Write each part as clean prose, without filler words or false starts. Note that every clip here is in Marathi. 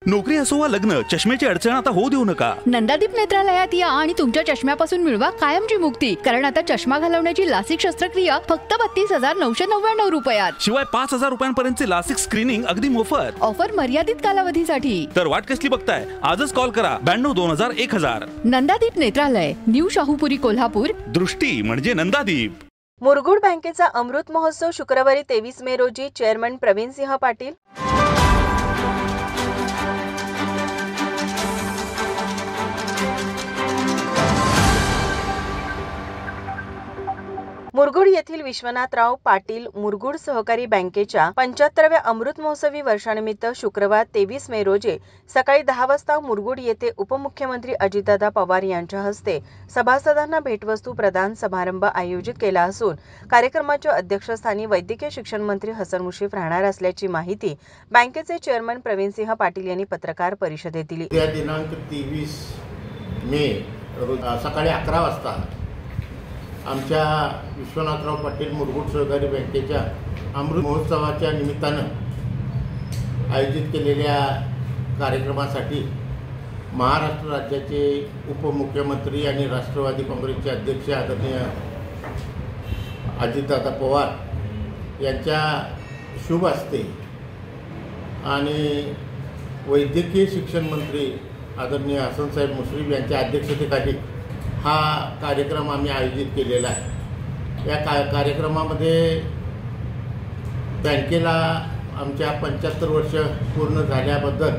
नोकरी असो वा लग्न, चष्म्याची अडचण आता होऊ देऊ नका. नंदादीप नेत्रालयात या आणि तुमच्या चष्म्यापासून मिळवा कायमची मुक्ती. कारण आता चष्मा घालवण्याची लासिक शस्त्रक्रिया फक्त 32,999 रुपयात. शिवाय 5,000 रुपयांपर्यंतचे लासिक स्क्रीनिंग अगदी मोफत. ऑफर मर्यादित कालावधीसाठी. तर वाट कसली बघताय, आजच कॉल करा 92-2000-1000. नंदादीप नेत्रालय, न्यू शाहूपुरी, कोल्हापूर. दृष्टी म्हणजे नंदादीप. मुरगुड बँकेचा अमृत महोत्सव शुक्रवारी 23 मे रोजी चेअरमन प्रवीण सिंह पाटील, मुरगुड येथील विश्वनाथराव पाटील मुरगुड सहकारी बँकेच्या 75व्या अमृत महोत्सवी वर्षानिमित्त शुक्रवार 23 मे रोजी सकाळी 10 वाजता मुरगुड येथे उपमुख्यमंत्री अजितदादा पवार यांच्या हस्ते सभासदांना भेटवस्तू प्रदान समारंभ आयोजित केला असून कार्यक्रमाच्या अध्यक्षस्थानी वैद्यकीय शिक्षण मंत्री हसन मुश्रीफ राहणार असल्याची माहिती बँकेचे चेअरमन प्रवीण सिंह पाटील यांनी पत्रकार परिषदेत दिली. दिनांक 23 मे सकाळी 11 वाजता आमच्या विश्वनाथराव पाटील मुरगुड सहकारी बँकेच्या अमृत महोत्सवाच्या निमित्तानं आयोजित केलेल्या कार्यक्रमासाठी महाराष्ट्र राज्याचे उपमुख्यमंत्री आणि राष्ट्रवादी काँग्रेसचे अध्यक्ष आदरणीय अजितदादा पवार यांच्या शुभ हस्ते आणि वैद्यकीय शिक्षण मंत्री आदरणीय हसनसाहेब मुश्रीफ यांच्या अध्यक्षतेखाली हा कार्यक्रम आम्ही आयोजित केलेला आहे. या कार्यक्रमामध्ये बँकेला आमच्या 75 वर्ष पूर्ण झाल्याबद्दल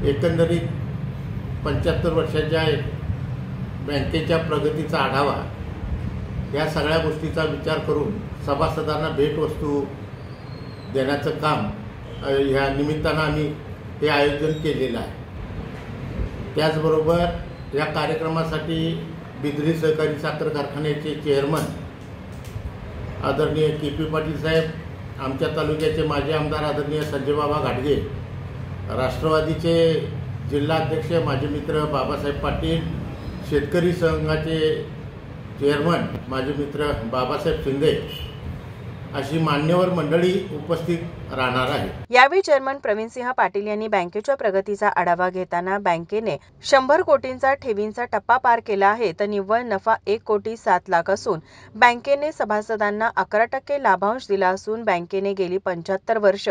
एकंदरीत 75 वर्षाच्या बँकेच्या प्रगतीचा आढावा या सगळ्या गोष्टीचा विचार करून सभासदांना भेटवस्तू देण्याचं काम ह्या निमित्तानं आम्ही हे आयोजन केलेलं आहे. त्याचबरोबर या कार्यक्रमासाठी बिदरी सहकारी साखर कारखान्याचे चेअरमन आदरणीय के.पी. पाटील साहेब, आमच्या तालुक्याचे माजी आमदार आदरणीय संजयबाबा घाटगे, राष्ट्रवादीचे जिल्हाध्यक्ष माजी मित्र बाबासाहेब पाटील, शेतकरी संघाचे चेअरमन माजी मित्र बाबासाहेब शिंदे अशी मान्यवर मंडळी उपस्थित राहणार आहे. यावेळी चेअरमन प्रवीण सिंह पाटील यांनी बँकेच्या प्रगतीचा आढावा घेताना बँकेने 100 कोटींचा ठेवींचा टप्पा पार केला आहे, तर निव्वळ नफा 1,07,00,000 असून बँकेने सभासदांना 11% लाभांश दिला असून बँकेने गेली 75 वर्ष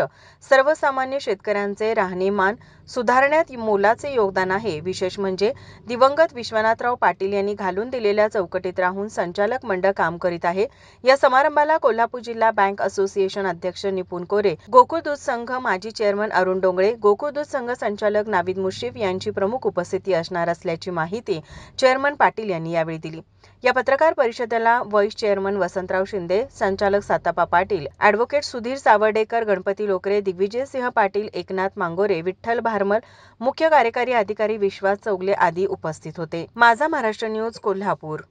सर्वसामान्य शेतकऱ्यांचे राहणीमान सुधारण्यात मोलाचे योगदान आहे. विशेष म्हणजे दिवंगत विश्वनाथराव पाटील यांनी घालून दिलेल्या चौकटीत राहून संचालक मंडळ काम करीत आहे. या समारंभाला कोल्हापूर जिल्हा बँक असोसिएशन अध्यक्ष निपुण कोरे, गोकुळ दूध संघ माजी चेअरमन अरुण डोंगळे, गोकुळ दूध संघ संचालक नाविद मुश्रीफ यांची प्रमुख उपस्थिती असणार असल्याची माहिती चेअरमन पाटील यांनी यावेळी दिली. या पत्रकार परिषदेला व्हाईस चेअरमन वसंतराव शिंदे, संचालक सातापा पाटील, ॲडव्होकेट सुधीर सावर्डेकर, गणपती लोकरे, दिग्विजय सिंह पाटील, एकनाथ मांगोरे, विठ्ठल भारमल, मुख्य कार्यकारी अधिकारी विश्वास चौगले आदी उपस्थित होते. माझा महाराष्ट्र न्यूज, कोल्हापूर.